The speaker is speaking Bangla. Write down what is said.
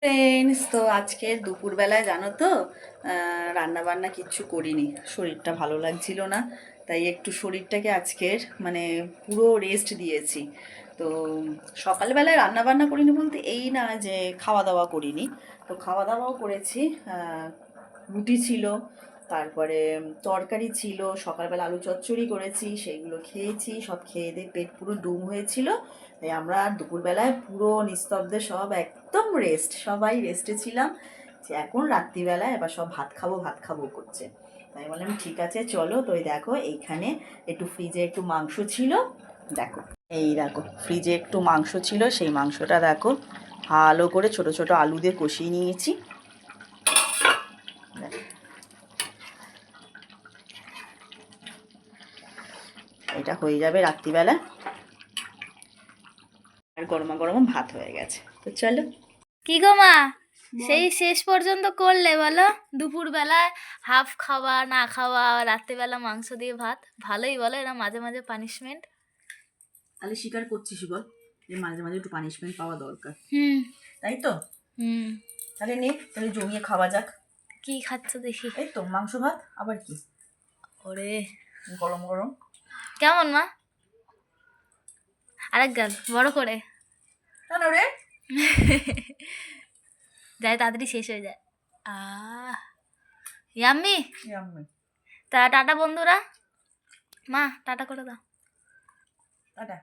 ফ্রেন্ডস, তো আজকের দুপুরবেলায় জানো তো রান্না বান্না কিচ্ছু করিনি, শরীরটা ভালো লাগছিল না। তাই একটু শরীরটাকে আজকের পুরো রেস্ট দিয়েছি। তো সকালবেলায় রান্না বান্না করিনি বলতে এই না যে খাওয়া দাওয়া করিনি, তো খাওয়া দাওয়াও করেছি। রুটি ছিল, তারপরে তরকারি ছিল, সকালবেলা আলু চচ্চড়ি করেছি, সেইগুলো খেয়েছি। সব খেয়ে দিয়ে পেট পুরো ডুম হয়েছিল। তাই আমরা দুপুরবেলায় পুরো নিস্তব্ধে সব একদম রেস্ট, সবাই রেস্টে ছিলাম। যে এখন রাত্রিবেলায় এবার সব ভাত খাবো ভাত খাবো করছে। তাই বললাম ঠিক আছে চলো। তো এই দেখো এইখানে একটু ফ্রিজে একটু মাংস ছিল, দেখো এই দেখো ফ্রিজে একটু মাংস ছিল, সেই মাংসটা দেখো ভালো করে ছোট ছোট আলু দিয়ে কষিয়ে নিয়েছি। এটা হয়ে যাবে রাত্রিবেলা, আর গরমা গরম ভাত হয়ে গেছে। তো চলো। কি গো মা, সেই শেষ পর্যন্ত করলে বলো? দুপুরবেলায় হাফ খাওয়া না খাওয়া, রাত্রিবেলা মাংস দিয়ে ভাত। ভালোই বলো, এরা মাঝে মাঝে পানিশমেন্ট। তাহলে স্বীকার করছিস বল যে মাঝে মাঝে একটু পানিশমেন্ট পাওয়া দরকার, তাই তো? তাহলে নে, তাহলে জমিয়ে খাওয়া যাক। কি খাচ্ছ দেখি? এই তো মাংস ভাত, আবার কি? ওরে গরম গরম। কেমন মা? আরেক গাল বড় করে। কেন রে? যাই তাড়াতাড়ি শেষ হয়ে যায়। আহ ইয়াম্মি। তা টাটা বন্ধুরা, মা টাটা করে দাও। টাটা।